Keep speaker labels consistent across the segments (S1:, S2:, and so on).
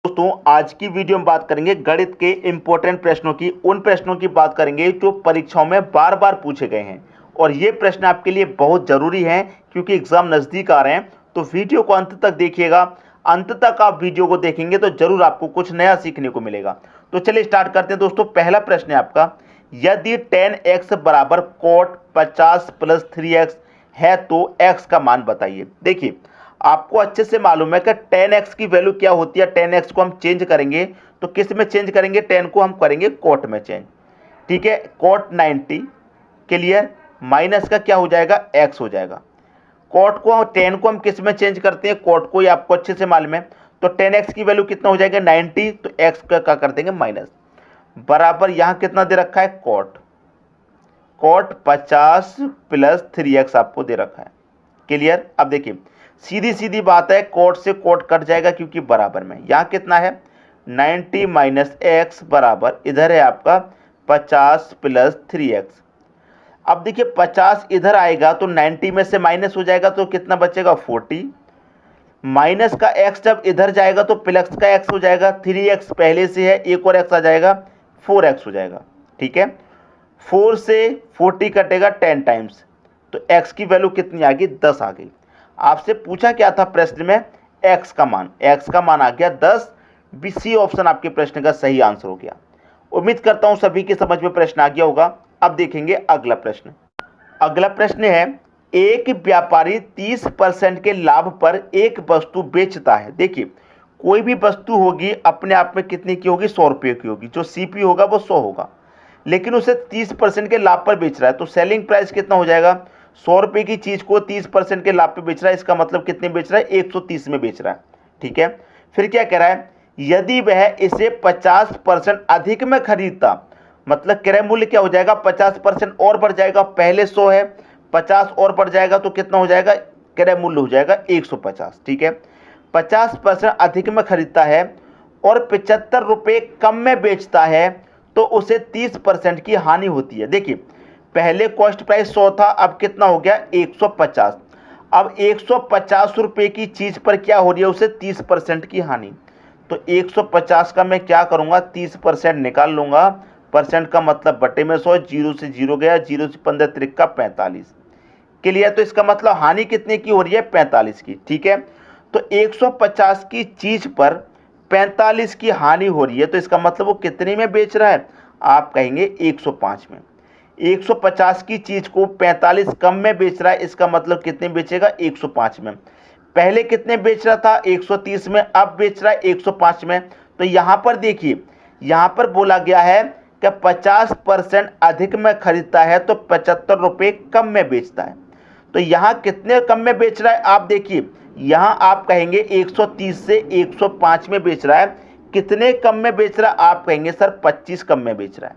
S1: दोस्तों आज की वीडियो में बात करेंगे गणित के इंपॉर्टेंट प्रश्नों की। उन प्रश्नों की बात करेंगे जो परीक्षाओं में बार बार पूछे गए हैं और ये प्रश्न आपके लिए बहुत ज़रूरी हैं क्योंकि एग्ज़ाम नज़दीक आ रहे हैं। तो वीडियो को अंत तक देखिएगा। अंत तक आप वीडियो को देखेंगे तो ज़रूर आपको कुछ नया सीखने को मिलेगा। तो चलिए स्टार्ट करते हैं दोस्तों। पहला प्रश्न है आपका, यदि 10x बराबर cot 50 प्लस 3x है तो x का मान बताइए। देखिए आपको अच्छे से मालूम है कि 10x की वैल्यू क्या होती है। 10x को हम चेंज करेंगे तो किस में चेंज करेंगे? 10 को हम करेंगे कोट में चेंज। ठीक है, कोट 90 क्लियर, माइनस का क्या हो जाएगा? x हो जाएगा। कोट को 10 को हम किस में चेंज करते हैं? कोट को, ये आपको अच्छे से मालूम है। तो 10x की वैल्यू कितना हो जाएगा? 90। तो x का क्या कर देंगे? माइनस, बराबर यहाँ कितना दे रखा है? कोट 50 प्लस 3x आपको दे रखा है। क्लियर। अब देखिए सीधी सीधी बात है, कोट से कोट कट जाएगा क्योंकि बराबर में। यहाँ कितना है? 90 माइनस एक्स बराबर इधर है आपका 50 प्लस 3x। अब देखिए 50 इधर आएगा तो 90 में से माइनस हो जाएगा तो कितना बचेगा? 40। माइनस का x जब इधर जाएगा तो प्लस का x हो जाएगा। 3x पहले से है, एक और x आ जाएगा, 4x हो जाएगा। ठीक है, 4 से 40 कटेगा 10 टाइम्स, तो x की वैल्यू कितनी आ गई? 10 आ गई। आपसे पूछा क्या था प्रश्न में? x का मान। x का मान आ गया 10। बी सी ऑप्शन आपके प्रश्न का सही आंसर हो गया। उम्मीद करता हूं सभी के समझ में प्रश्न आ गया होगा। अब देखेंगे अगला प्रश्न। अगला प्रश्न है, एक व्यापारी 30% के लाभ पर एक वस्तु बेचता है। देखिए कोई भी वस्तु होगी अपने आप में कितने की होगी? 100 रुपये की होगी। जो सीपी होगा वो 100 होगा, लेकिन उसे 30% के लाभ पर बेच रहा है तो सेलिंग प्राइस कितना हो जाएगा? 100 रुपये की चीज को 30% के लाभ पे बेच रहा है, इसका मतलब कितने बेच रहा है? 130 में बेच रहा है। ठीक है, फिर क्या कह रहा है? यदि वह इसे 50% अधिक में खरीदता, मतलब क्रय मूल्य क्या हो जाएगा? 50% और बढ़ जाएगा। पहले 100 है, 50 और बढ़ जाएगा तो कितना हो जाएगा? क्रय मूल्य हो जाएगा 150। ठीक है, 50% अधिक में खरीदता है और 75 रुपये कम में बेचता है तो उसे 30% की हानि होती है। देखिए पहले कॉस्ट प्राइस 100 था, अब कितना हो गया? 150। अब 150 रुपये की चीज पर क्या हो रही है? उसे 30% की हानि। तो 150 का मैं क्या करूंगा? 30% निकाल लूंगा। परसेंट का मतलब बटे में 100, जीरो से जीरो गया, जीरो से 15 त्रिक 45। क्लियर। तो इसका मतलब हानि कितने की हो रही है? 45 की। ठीक है, तो 150 की चीज पर 45 की हानि हो रही है तो इसका मतलब वो कितने में बेच रहा है? आप कहेंगे 105 में। 150 की चीज को 45 कम में बेच रहा है, इसका मतलब कितने बेचेगा? 105 में। पहले कितने बेच रहा था? 130 में, अब बेच रहा है 105 में। तो यहां पर देखिए, यहां पर बोला गया है कि 50% अधिक में खरीदता है तो 75 रुपये कम में बेचता है। तो यहां कितने कम में बेच रहा है? आप देखिए यहां आप कहेंगे 130 से 105 में बेच रहा है। कितने कम में बेच रहा है? आप कहेंगे सर 25 कम में बेच रहा है।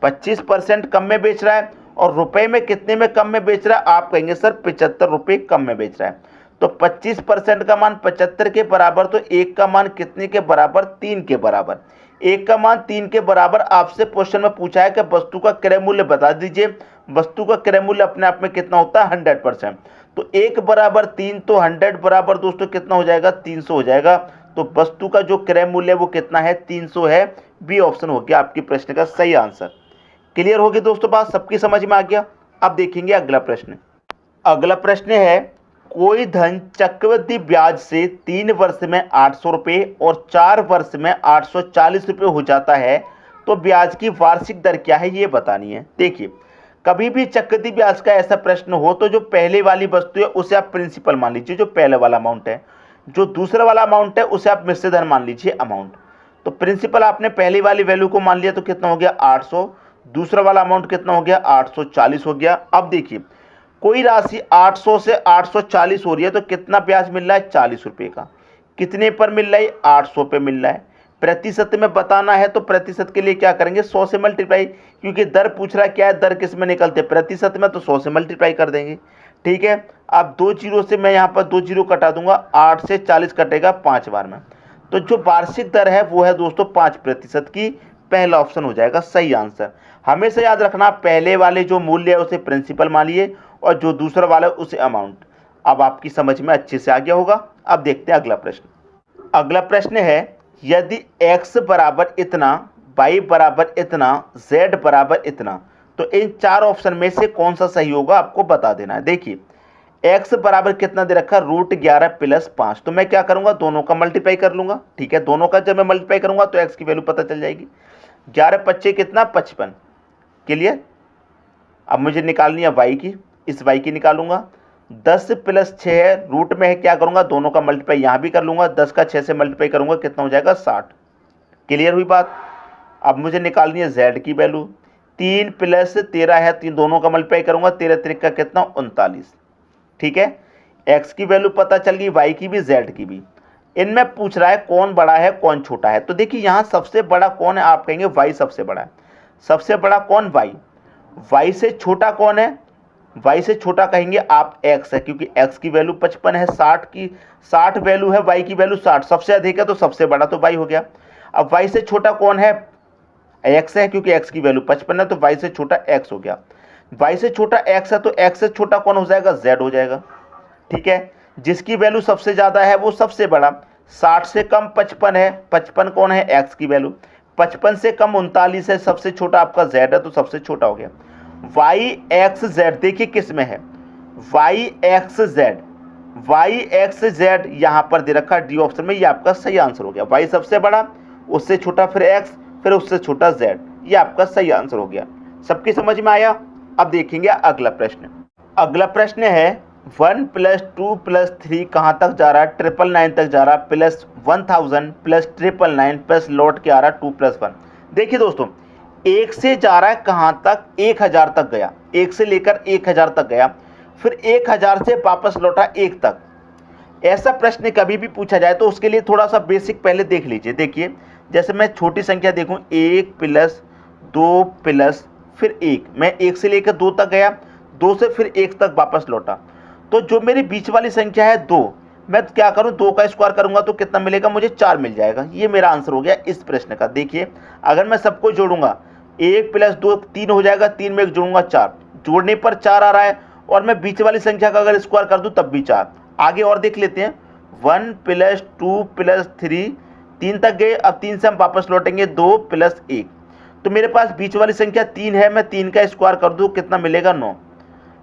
S1: 25% कम में बेच रहा है। और रुपए में कितने में कम में बेच रहा है? आप कहेंगे सर 75 रुपये कम में बेच रहा है। तो 25% का मान 75 के बराबर, तो एक का मान कितने के बराबर? 3 के बराबर। एक का मान 3 के बराबर। आपसे क्वेश्चन में पूछा है कि वस्तु का क्रय मूल्य बता दीजिए। वस्तु का क्रय मूल्य अपने आप में कितना होता है? 100%। तो 1 बराबर 3, तो 100 बराबर दोस्तों कितना हो जाएगा? 300 हो जाएगा। तो वस्तु का जो क्रय मूल्य है वो कितना है? 300 है। बी ऑप्शन हो गया आपके प्रश्न का सही आंसर। क्लियर हो गई दोस्तों बात? सबकी समझ में आ गया। अब देखेंगे अगला प्रश्न। अगला प्रश्न है, कोई धन चक्रवृद्धि ब्याज से 3 वर्ष में 800 रुपये और 4 वर्ष में 840 रुपये हो जाता है तो ब्याज की वार्षिक दर क्या है ये बतानी है। देखिए कभी भी चक्रवृद्धि ब्याज का ऐसा प्रश्न हो तो जो पहले वाली वस्तु है उसे आप प्रिंसिपल मान लीजिए, जो पहले वाला अमाउंट है। जो दूसरा वाला अमाउंट है उसे आप मिश्र धन मान लीजिए अमाउंट। तो प्रिंसिपल आपने पहली वाली वैल्यू को मान लिया तो कितना हो गया? 800। दूसरा वाला अमाउंट कितना हो गया? 840 हो गया। अब देखिए कोई राशि 800 से 840 हो रही है तो कितना ब्याज मिल रहा है? 40 रुपये का। कितने पर मिल रहा है? 800 पे मिल रहा है। प्रतिशत में बताना है तो प्रतिशत के लिए क्या करेंगे? 100 से मल्टीप्लाई, क्योंकि दर पूछ रहा है क्या है, दर किस में निकलते हैं? प्रतिशत में, तो 100 से मल्टीप्लाई कर देंगे। ठीक है, अब 2 जीरो से मैं यहाँ पर 2 जीरो कटा दूंगा, 8 से 40 कटेगा 5 बार में। तो जो वार्षिक दर है वो है दोस्तों 5% की। पहला ऑप्शन हो जाएगा सही आंसर। हमेशा याद रखना, पहले वाले जो मूल्य है उसे प्रिंसिपल मानिए और जो दूसरा वाला है उसे अमाउंट। अब आपकी समझ में अच्छे से आ गया होगा। अब देखते हैं अगला प्रश्न। अगला प्रश्न है, यदि x बराबर इतना, y बराबर इतना, z बराबर इतना, तो इन चार ऑप्शन में से कौन सा सही होगा आपको बता देना है। देखिए x बराबर कितना दे रखा है, √11 + 5, तो मैं क्या करूंगा, दोनों का मल्टीप्लाई कर लूंगा। ठीक है, दोनों का जब मैं मल्टीप्लाई करूंगा तो x की वैल्यू पता चल जाएगी। 11 × 5 कितना, 55। क्लियर। अब मुझे निकालनी है y की, इस y की निकालूंगा। 10 + 6 है, रूट में है, क्या करूंगा, दोनों का मल्टीप्लाई यहां भी कर लूंगा। 10 का 6 से मल्टीप्लाई करूंगा, कितना हो जाएगा, 60। क्लियर हुई बात। अब मुझे निकालनी है z की वैल्यू। 3 + 13 है, तीन दोनों का मल्टीप्लाई करूंगा, 13 3 का कितना, 39। ठीक है, x की वैल्यू पता चल गई, y की भी, z की भी। इनमें पूछ रहा है कौन बड़ा है कौन छोटा है। तो देखिए यहाँ सबसे बड़ा कौन है, आप कहेंगे y सबसे बड़ा है। सबसे बड़ा कौन, y। y से छोटा कौन है, y से छोटा कहेंगे आप x है, क्योंकि x की वैल्यू 55 है, 60 वैल्यू है, y की वैल्यू 60, सबसे अधिक है तो सबसे बड़ा तो y हो गया। अब y से छोटा कौन है, x है, क्योंकि x की वैल्यू 55 है तो y से छोटा x हो गया। y से छोटा x है तो x से छोटा कौन हो जाएगा, z हो जाएगा। ठीक है, जिसकी वैल्यू सबसे ज्यादा है वो सबसे बड़ा। 60 से कम 55 है, 55 कौन है, x की वैल्यू। 55 से कम 39 है, सबसे छोटा आपका z है तो सबसे छोटा हो गया। y x z देखिए किस में है, y x z यहां पर दे रखा डी ऑप्शन में, ये आपका सही आंसर हो गया। y सबसे बड़ा, उससे छोटा फिर x, फिर उससे छोटा z, ये आपका सही आंसर हो गया। सबकी समझ में आया। अब देखेंगे अगला प्रश्न। अगला प्रश्न है 1 + 2 + 3 कहां तक जा रहा है, 999 तक जा रहा है, +1000 +999 प्लस लौट के आ रहा है 2 + 1। देखिए दोस्तों, एक से जा रहा है कहां तक, 1000 तक गया, एक से लेकर 1000 तक गया, फिर 1000 से वापस लौटा 1 तक। ऐसा प्रश्न कभी भी पूछा जाए तो उसके लिए थोड़ा सा बेसिक पहले देख लीजिए। देखिए जैसे मैं छोटी संख्या देखूं, 1 + 2 + फिर 1, मैं 1 से लेकर 2 तक गया, 2 से फिर 1 तक वापस लौटा, तो जो मेरी बीच वाली संख्या है 2, मैं क्या करूं, 2 का स्क्वायर करूंगा तो कितना मिलेगा, मुझे 4 मिल जाएगा। ये मेरा आंसर हो गया इस प्रश्न का। देखिए अगर मैं सबको जोड़ूंगा, 1 + 2 3 हो जाएगा, 3 में 1 जोड़ूंगा 4, जोड़ने पर 4 आ रहा है, और मैं बीच वाली संख्या का अगर स्क्वायर कर दूं तब भी 4। आगे और देख लेते हैं, 1 + 2 + 3, 3 तक गए, अब 3 से हम वापस लौटेंगे, 2 + 1, तो मेरे पास बीच वाली संख्या 3 है, मैं 3 का स्क्वायर कर दूं कितना मिलेगा, 9।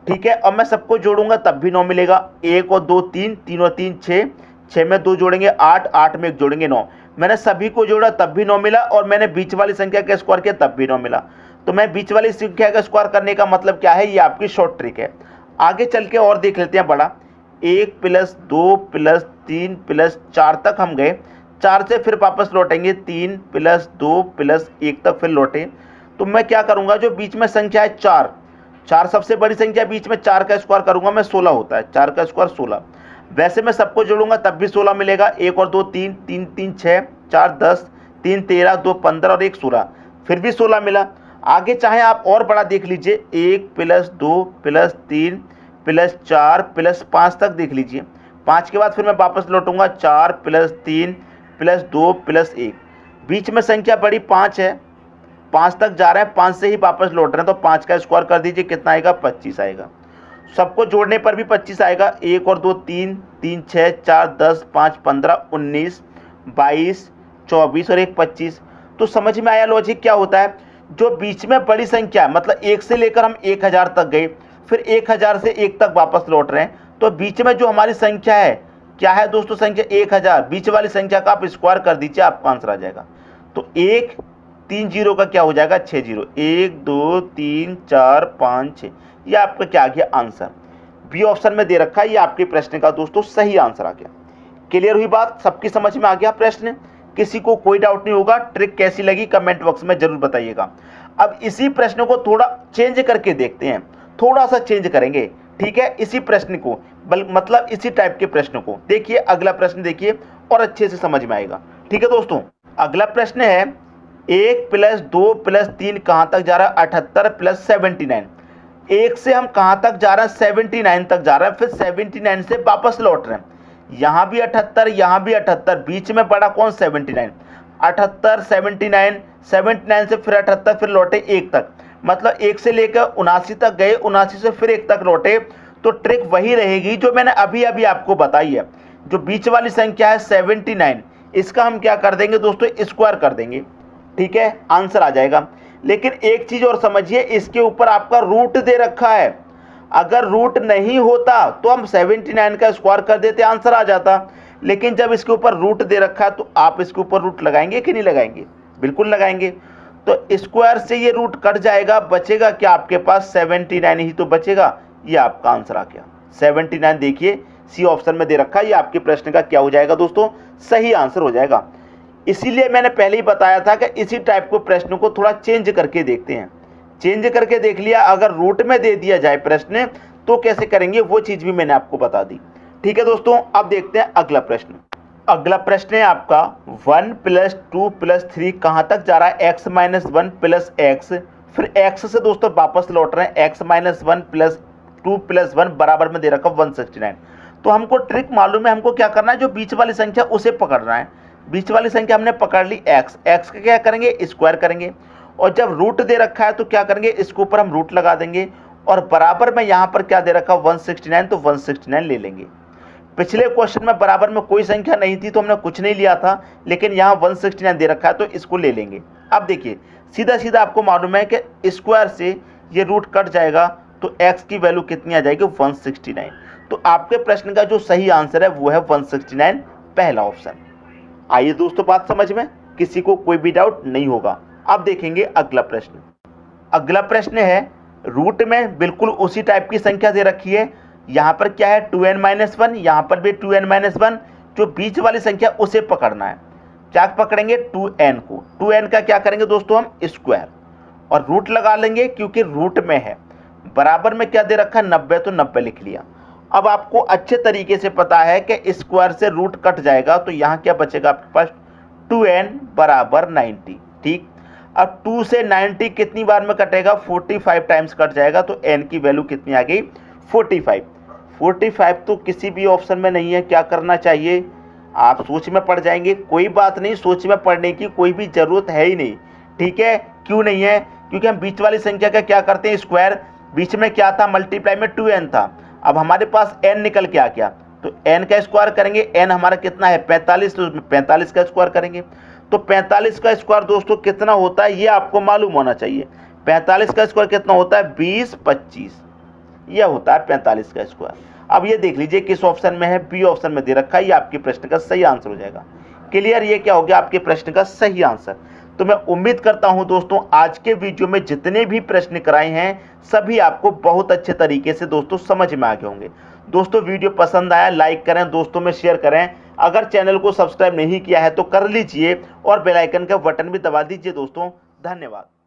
S1: ठीक है, अब मैं सबको जोड़ूंगा तब भी 9 मिलेगा। 1 और 2 3, 3 और 3 6, 6 में 2 जोड़ेंगे 8, 8 में 1 जोड़ेंगे 9। मैंने सभी को जोड़ा तब भी 9 मिला, और मैंने बीच वाली संख्या का स्क्वायर किया तब भी 9 मिला। तो मैं बीच वाली संख्या का स्क्वायर करने का मतलब क्या है, ये आपकी शॉर्ट ट्रिक है। आगे चल के और देख लेते हैं बड़ा, 1 + 2 + 3 + 4 तक हम गए, 4 से फिर वापस लौटेंगे, 3 + 2 + 1 तक फिर लौटे। तो मैं क्या करूंगा, जो बीच में संख्या है 4 सबसे बड़ी संख्या, बीच में 4 का स्क्वायर करूंगा मैं, 16 होता है, 4 का स्क्वायर 16। वैसे मैं सबको जोड़ूंगा तब भी 16 मिलेगा। 1 और 2 3, 3 3 6, 4 10, 3 13, 2 15 और 1 16, फिर भी 16 मिला। आगे चाहे आप और बड़ा देख लीजिए, 1 + 2 + 3 + 4 + 5 तक देख लीजिए। 5 के बाद फिर मैं वापस लौटूंगा, 4 + 3 + 2 + 1, बीच में संख्या बड़ी 5 है, 5 तक जा रहे हैं, 5 से ही वापस लौट रहे हैं, तो 5 का स्क्वायर कर दीजिए, कितना आएगा, 25 आएगा। सबको जोड़ने पर भी 25 आएगा। 1 और 2 3, 3 6, 4 10, 5 15, 19 22, 24 और 1 25। तो समझ में आया लॉजिक क्या होता है, जो बीच में बड़ी संख्या मतलब 1 से लेकर हम 1000 तक गए, फिर 1000 से 1 तक वापस लौट रहे हैं, तो बीच में जो हमारी संख्या है क्या है दोस्तों, संख्या 1000, बीच वाली संख्या का आप स्क्वायर कर दीजिए, आपका आंसर आ जाएगा। तो 1 3 0 का क्या हो जाएगा, 6 0, 1 2 3 4 5 6, ये आपका क्या आ गया आंसर। बी ऑप्शन में दे रखा है, ये आपके प्रश्न का दोस्तों सही आंसर आ गया। क्लियर हुई बात, सबकी समझ में आ गया प्रश्न, किसी को कोई डाउट नहीं होगा। ट्रिक कैसी लगी कमेंट बॉक्स में जरूर बताइएगा। अब इसी प्रश्न को थोड़ा चेंज करके देखते हैं, थोड़ा सा चेंज करेंगे। ठीक है, इसी प्रश्न को मतलब इसी टाइप के प्रश्न को देखिए। अगला प्रश्न देखिए और अच्छे से समझ में आएगा। ठीक है दोस्तों, अगला प्रश्न है 1 + 2 + 3 कहां तक जा रहा है, 78 + 79। 1 से हम कहां तक जा रहे हैं, 79 तक जा रहा है, फिर 79 से वापस लौट रहे हैं। यहां भी 78, यहां भी 78, बीच में बड़ा कौन, 79। 78 79, 79 से फिर 78, फिर लौटे 1 तक, मतलब 1 से लेकर 79 तक गए, 79 से फिर 1 तक लौटे। तो ट्रिक वही रहेगी जो मैंने अभी अभी आपको बताई है। जो बीच वाली संख्या है 79, इसका हम क्या कर देंगे दोस्तों, स्क्वायर कर देंगे, ठीक है, आंसर आ जाएगा। लेकिन एक चीज और समझिए, इसके ऊपर आपका रूट दे रखा है, अगर रूट नहीं होता तो हम 79 का स्क्वायर कर देते, आंसर आ जाता। लेकिन जब इसके ऊपर रूट दे रखा है तो आप इसके ऊपर रूट लगाएंगे कि नहीं लगाएंगे, बिल्कुल लगाएंगे। तो स्क्वायर से ये रूट कट जाएगा, बचेगा क्या आपके पास, 79 ही तो बचेगा। ये आपका आंसर आ गया 79। देखिए सी ऑप्शन में दे रखा है, ये आपके प्रश्न का क्या हो जाएगा दोस्तों, सही आंसर हो जाएगा। इसीलिए मैंने पहले ही बताया था कि इसी टाइप को प्रश्न को थोड़ा चेंज करके देखते हैं। चेंज करके देख लिया, अगर रूट में दे दिया जाए प्रश्न तो कैसे करेंगे वो चीज भी मैंने आपको बता दी। ठीक है दोस्तों, अब देखते हैं अगला प्रश्न। अगला प्रश्न है आपका 1 + 2 + 3 कहां तक जा रहा है, x - 1 + x, फिर x से दोस्तों वापस लौट रहे हैं, x - 1 + 2 + 1 बराबर में दे रखा 169। तो हमको ट्रिक मालूम है, हमको क्या करना है, जो बीच वाली संख्या उसे पकड़ना है। बीच वाली संख्या हमने पकड़ ली x का क्या करेंगे, स्क्वायर करेंगे, और जब रूट दे रखा है तो क्या करेंगे, इसके ऊपर हम रूट लगा देंगे, और बराबर में यहाँ पर क्या दे रखा 169, तो 169 ले लेंगे। पिछले क्वेश्चन में बराबर में कोई संख्या नहीं थी तो हमने कुछ नहीं लिया था, लेकिन यहाँ 169 दे रखा है तो इसको ले लेंगे। अब देखिए सीधा सीधा आपको मालूम है कि स्क्वायर से ये रूट कट जाएगा तो x की वैल्यू कितनी आ जाएगी, 169। तो आपके प्रश्न का जो सही आंसर है वो है 169, पहला ऑप्शन। आइए दोस्तों बात समझ में, किसी को कोई भी डाउट नहीं होगा। अब देखेंगे अगला प्रश्न। अगला प्रश्न है रूट में बिल्कुल उसी टाइप की संख्या दे रखी है, यहाँ पर क्या है 2n - 1, यहाँ पर भी 2n - 1, जो बीच वाली संख्या उसे पकड़ना है। क्या पकड़ेंगे, 2n को, 2n का क्या करेंगे दोस्तों हम स्क्वायर, और रूट लगा लेंगे क्योंकि रूट में है। बराबर में क्या दे रखा है 90, तो 90 लिख लिया। अब आपको अच्छे तरीके से पता है कि स्क्वायर से रूट कट जाएगा तो यहाँ क्या बचेगा आपके पास, 2n = 90, ठीक। अब 2 से 90 कितनी बार में कटेगा, 45 टाइम्स कट जाएगा, तो n की वैल्यू कितनी आ गई, 45। 45 तो किसी भी ऑप्शन में नहीं है, क्या करना चाहिए, आप सोच में पड़ जाएंगे। कोई बात नहीं, सोच में पड़ने की कोई भी जरूरत है ही नहीं, ठीक है। क्यों नहीं है, क्योंकि हम बीच वाली संख्या का क्या करते हैं, स्क्वायर। बीच में क्या था, मल्टीप्लाई में 2n था, अब हमारे पास n निकल के आ गया, तो n का स्क्वायर करेंगे। n हमारा कितना है 45, तो 45 का स्क्वायर करेंगे। तो 45 का स्क्वायर दोस्तों कितना होता है, ये आपको मालूम होना चाहिए। 45 का स्क्वायर कितना होता है, 20 + 25, यह होता है 45 का स्क्वायर। अब ये देख लीजिए किस ऑप्शन में है, बी ऑप्शन में दे रखा है, ये आपके प्रश्न का सही आंसर हो जाएगा। क्लियर, ये क्या हो गया आपके प्रश्न का सही आंसर। तो मैं उम्मीद करता हूं दोस्तों आज के वीडियो में जितने भी प्रश्न कराए हैं सभी आपको बहुत अच्छे तरीके से दोस्तों समझ में आ गए होंगे। दोस्तों वीडियो पसंद आया लाइक करें, दोस्तों में शेयर करें, अगर चैनल को सब्सक्राइब नहीं किया है तो कर लीजिए, और बेल आइकन का बटन भी दबा दीजिए दोस्तों। धन्यवाद।